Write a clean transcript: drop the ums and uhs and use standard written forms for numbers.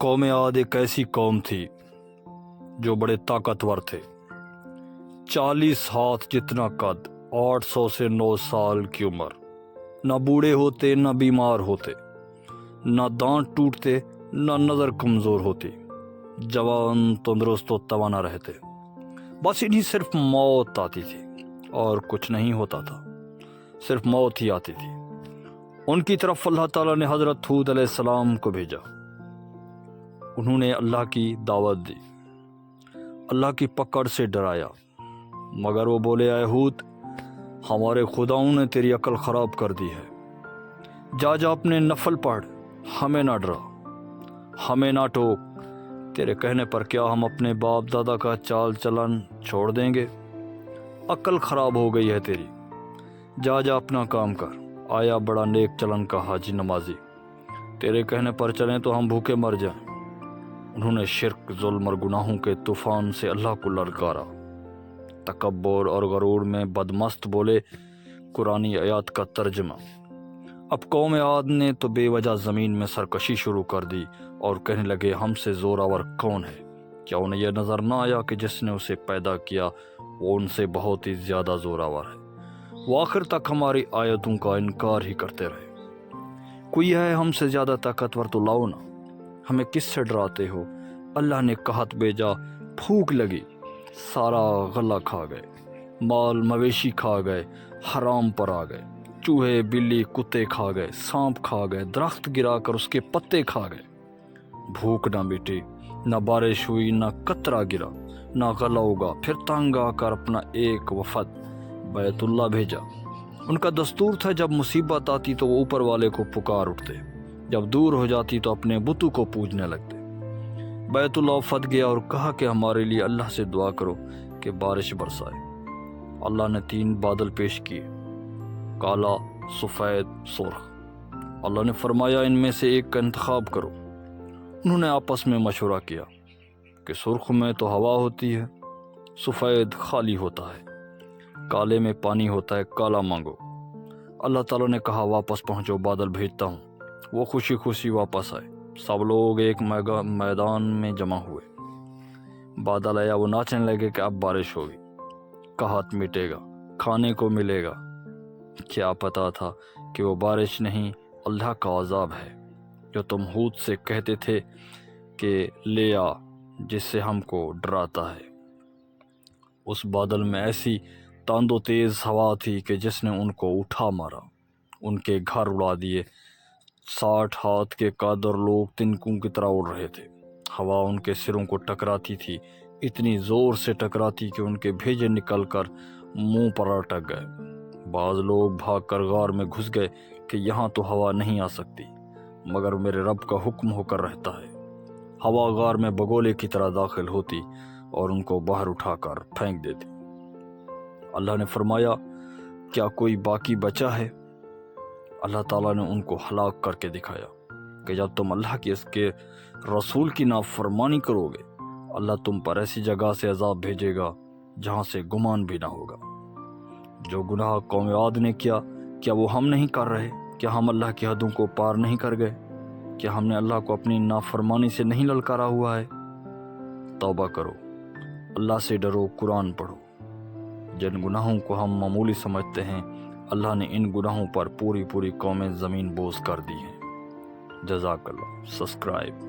قوم عاد ایک ایسی قوم تھی جو بڑے طاقتور تھے۔ 40 ہاتھ جتنا قد، 800 سے 9 سال کی عمر، نہ بوڑھے ہوتے نہ بیمار ہوتے، نہ دانت ٹوٹتے نہ نظر کمزور ہوتی، جوان تندرست و توانا رہتے۔ بس انہیں صرف موت آتی تھی اور کچھ نہیں ہوتا تھا، صرف موت ہی آتی تھی۔ ان کی طرف اللہ تعالیٰ نے حضرت ہود علیہ السلام کو بھیجا۔ انہوں نے اللہ کی دعوت دی، اللہ کی پکڑ سے ڈرایا، مگر وہ بولے اے ہود، ہمارے خداؤں نے تیری عقل خراب کر دی ہے، جا جا اپنے نفل پڑھ، ہمیں نہ ڈرا، ہمیں نہ ٹوک، تیرے کہنے پر کیا ہم اپنے باپ دادا کا چال چلن چھوڑ دیں گے؟ عقل خراب ہو گئی ہے تیری، جا جا اپنا کام کر، آیا بڑا نیک چلن کا حاجی نمازی، تیرے کہنے پر چلیں تو ہم بھوکے مر جائیں۔ انہوں نے شرک، ظلم اور گناہوں کے طوفان سے اللہ کو للکارا، تکبر اور غرور میں بدمست بولے۔ قرآنی آیات کا ترجمہ: اب قوم عاد نے تو بے وجہ زمین میں سرکشی شروع کر دی اور کہنے لگے ہم سے زوراور کون ہے؟ کیا انہیں یہ نظر نہ آیا کہ جس نے اسے پیدا کیا وہ ان سے بہت ہی زیادہ زوراور ہے؟ وہ آخر تک ہماری آیتوں کا انکار ہی کرتے رہے۔ کوئی ہے ہم سے زیادہ طاقتور تو لاؤ نا، ہمیں کس سے ڈراتے ہو؟ اللہ نے قحط بھیجا، پھوک لگی، سارا غلہ کھا گئے، مال مویشی کھا گئے، حرام پر آ گئے، چوہے بلی کتے کھا گئے، سانپ کھا گئے، درخت گرا کر اس کے پتے کھا گئے۔ بھوک نہ مٹی، نہ بارش ہوئی، نہ قطرہ گرا، نہ غلہ اگا۔ پھر تنگ آ کر اپنا ایک وفد بیت اللہ بھیجا۔ ان کا دستور تھا جب مصیبت آتی تو وہ اوپر والے کو پکار اٹھتے، جب دور ہو جاتی تو اپنے بتوں کو پوجنے لگتے۔ بیت اللہ وفد گیا اور کہا کہ ہمارے لیے اللہ سے دعا کرو کہ بارش برسائے۔ اللہ نے 3 بادل پیش کیے، کالا، سفید، سرخ۔ اللہ نے فرمایا ان میں سے ایک کا انتخاب کرو۔ انہوں نے آپس میں مشورہ کیا کہ سرخ میں تو ہوا ہوتی ہے، سفید خالی ہوتا ہے، کالے میں پانی ہوتا ہے، کالا مانگو۔ اللہ تعالیٰ نے کہا واپس پہنچو، بادل بھیجتا ہوں۔ وہ خوشی خوشی واپس آئے، سب لوگ ایک میدان میں جمع ہوئے۔ بادل آیا، وہ ناچنے لگے کہ اب بارش ہوگی، قحط مٹے گا، کھانے کو ملے گا۔ کیا پتا تھا کہ وہ بارش نہیں، اللہ کا عذاب ہے جو تم ہود سے کہتے تھے کہ لے آ، جس سے ہم کو ڈراتا ہے۔ اس بادل میں ایسی تاند و تیز ہوا تھی کہ جس نے ان کو اٹھا مارا، ان کے گھر اڑا دیے۔ 60 ہاتھ کے قد اور لوگ تنکوں کی طرح اڑ رہے تھے۔ ہوا ان کے سروں کو ٹکراتی تھی، اتنی زور سے ٹکراتی کہ ان کے بھیجے نکل کر منہ پر اٹک گئے۔ بعض لوگ بھاگ کر غار میں گھس گئے کہ یہاں تو ہوا نہیں آ سکتی، مگر میرے رب کا حکم ہو کر رہتا ہے۔ ہوا غار میں بگولے کی طرح داخل ہوتی اور ان کو باہر اٹھا کر پھینک دیتی۔ اللہ نے فرمایا کیا کوئی باقی بچا ہے؟ اللہ تعالیٰ نے ان کو ہلاک کر کے دکھایا کہ جب تم اللہ کی اس کے رسول کی نافرمانی کرو گے، اللہ تم پر ایسی جگہ سے عذاب بھیجے گا جہاں سے گمان بھی نہ ہوگا۔ جو گناہ قوم عاد نے کیا وہ ہم نہیں کر رہے؟ کیا ہم اللہ کی حدوں کو پار نہیں کر گئے؟ کیا ہم نے اللہ کو اپنی نافرمانی سے نہیں للکارا ہوا ہے؟ توبہ کرو، اللہ سے ڈرو، قرآن پڑھو۔ جن گناہوں کو ہم معمولی سمجھتے ہیں، اللہ نے ان گناہوں پر پوری قومیں زمین بوس کر دی ہیں۔ جزاک اللہ۔ سبسکرائب